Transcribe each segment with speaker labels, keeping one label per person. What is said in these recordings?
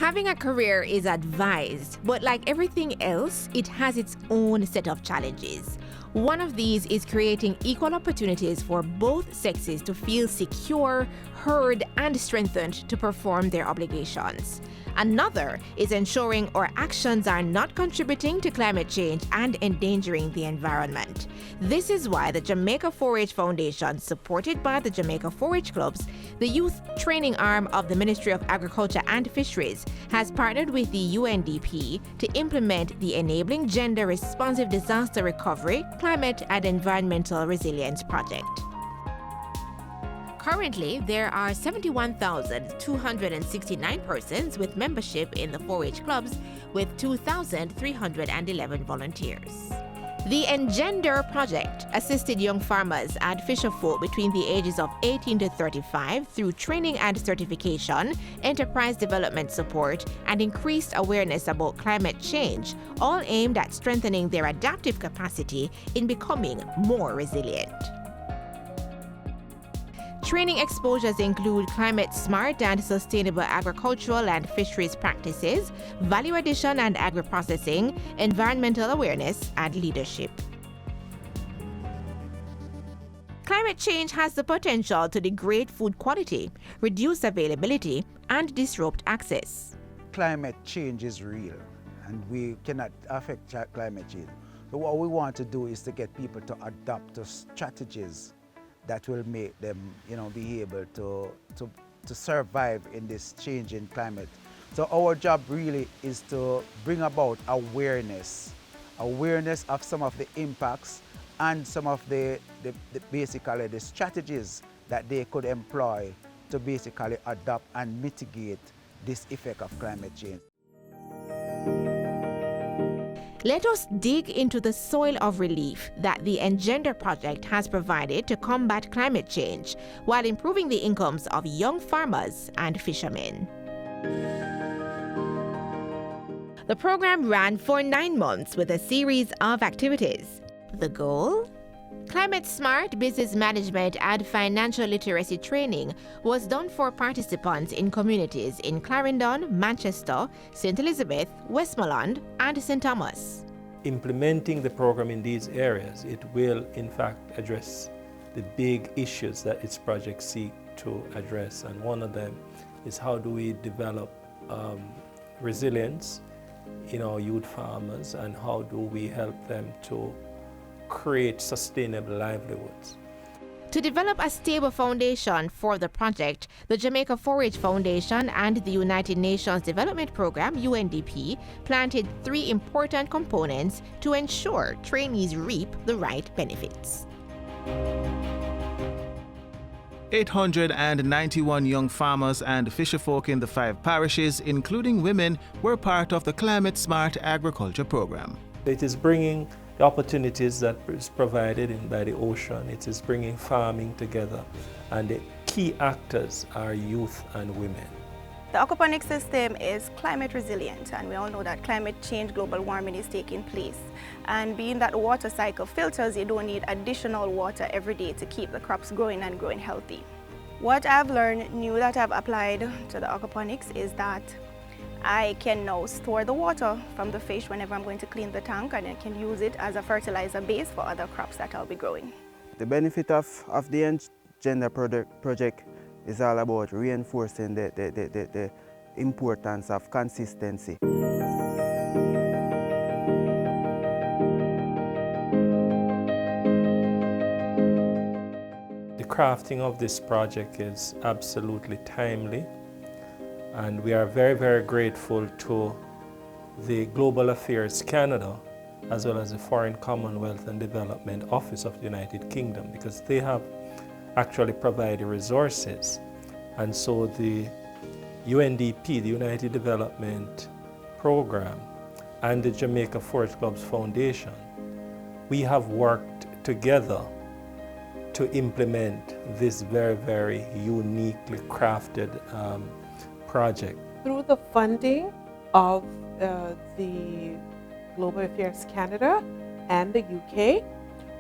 Speaker 1: Having a career is advised, but like everything else, it has its own set of challenges. One of these is creating equal opportunities for both sexes to feel secure, heard, and strengthened to perform their obligations. Another is ensuring our actions are not contributing to climate change and endangering the environment. This is why the Jamaica 4-H Foundation, supported by the Jamaica 4-H Clubs, the youth training arm of the Ministry of Agriculture and Fisheries, has partnered with the UNDP to implement the Enabling Gender Responsive Disaster Recovery, Climate and Environmental Resilience Project. Currently, there are 71,269 persons with membership in the 4-H clubs, with 2,311 volunteers. The EnGenDER project assisted young farmers and fisherfolk between the ages of 18 to 35 through training and certification, enterprise development support, and increased awareness about climate change, all aimed at strengthening their adaptive capacity in becoming more resilient. Training exposures include climate-smart and sustainable agricultural and fisheries practices, value addition and agri-processing, environmental awareness, and leadership. Climate change has the potential to degrade food quality, reduce availability, and disrupt access.
Speaker 2: Climate change is real, and we cannot affect climate change. So what we want to do is to get people to adapt to strategies that will make them, be able to survive in this changing climate. So our job really is to bring about awareness of some of the impacts and some of the basically the strategies that they could employ to basically adapt and mitigate this effect of climate change.
Speaker 1: Let us dig into the soil of relief that the EnGenDER project has provided to combat climate change while improving the incomes of young farmers and fishermen. The program ran for 9 months with a series of activities. The goal? Climate-smart business management and financial literacy training was done for participants in communities in Clarendon, Manchester, St. Elizabeth, Westmoreland, and St. Thomas.
Speaker 3: Implementing the program in these areas, it will in fact address the big issues that its projects seek to address. And one of them is how do we develop resilience in our youth farmers, and how do we help them to create sustainable livelihoods.
Speaker 1: To develop a stable foundation for the project, the Jamaica 4-H Foundation and the United Nations Development Programme, UNDP, planted 3 important components to ensure trainees reap the right benefits.
Speaker 4: 891 young farmers and fisherfolk in the 5 parishes, including women, were part of the Climate Smart Agriculture Program.
Speaker 3: It is bringing the opportunities that is provided by the ocean. It is bringing farming together, and the key actors are youth and women.
Speaker 5: The aquaponics system is climate resilient, and we all know that climate change, global warming is taking place. And being that the water cycle filters, you don't need additional water every day to keep the crops growing and growing healthy. What I've learned new that I've applied to the aquaponics is that I can now store the water from the fish whenever I'm going to clean the tank, and I can use it as a fertilizer base for other crops that I'll be growing.
Speaker 6: The benefit of the EnGenDER project is all about reinforcing the importance of consistency.
Speaker 3: The crafting of this project is absolutely timely, and we are very, very grateful to the Global Affairs Canada as well as the Foreign Commonwealth and Development Office of the United Kingdom, because they have actually provided resources. And so the UNDP, the United Development Program, and the Jamaica 4-H Clubs Foundation, we have worked together to implement this very, very uniquely crafted project.
Speaker 7: Through the funding of the Global Affairs Canada and the UK,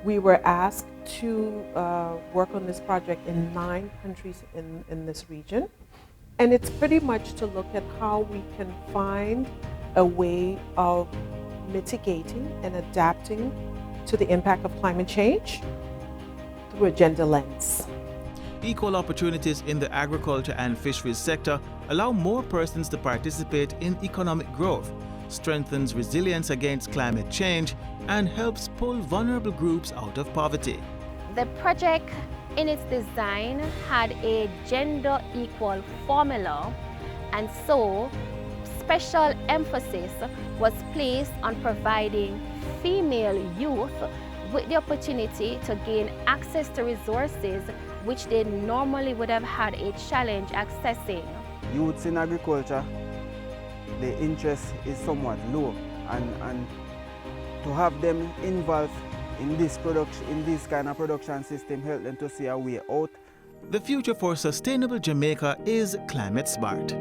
Speaker 7: we were asked to work on this project in 9 countries in this region. And it's pretty much to look at how we can find a way of mitigating and adapting to the impact of climate change through a gender lens.
Speaker 4: Equal opportunities in the agriculture and fisheries sector allow more persons to participate in economic growth, strengthens resilience against climate change, and helps pull vulnerable groups out of poverty.
Speaker 8: The project in its design had a gender equal formula, and so special emphasis was placed on providing female youth with the opportunity to gain access to resources which they normally would have had a challenge accessing.
Speaker 6: Youths in agriculture, the interest is somewhat low, and to have them involved in this kind of production system help them to see a way out.
Speaker 4: The future for sustainable Jamaica is climate smart.